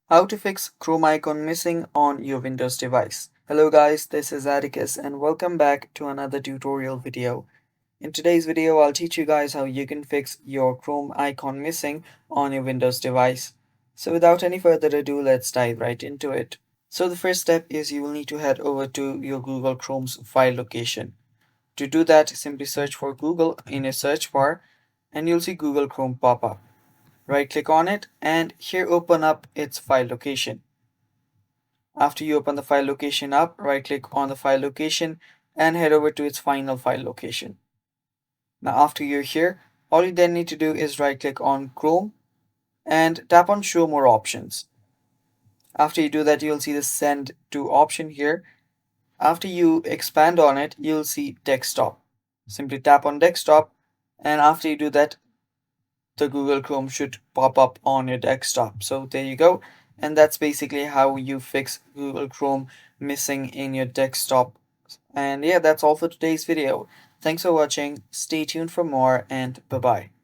How to fix Chrome icon missing on your Windows device. Hello guys, this is Atticus and welcome back to another tutorial video. In today's video, I'll teach you guys how you can fix your Chrome icon missing on your Windows device. So without any further ado, let's dive right into it. So the first step is you will need to head over to your Google Chrome's file location. To do that, simply search for Google in your search bar and you'll see Google Chrome pop up. Right click on it and here open up its file location. After you open the file location up, right click on the file location and head over to its final file location. Now after you're here, all you then need to do is right click on Chrome and tap on show more options. After you do that, you'll see the send to option here. After you expand on it, you'll see desktop. Simply tap on desktop and after you do that, the Google Chrome should pop up on your desktop. So there you go. And that's basically how you fix Google Chrome missing in your desktop. And yeah, that's all for today's video. Thanks for watching. Stay tuned for more and bye bye.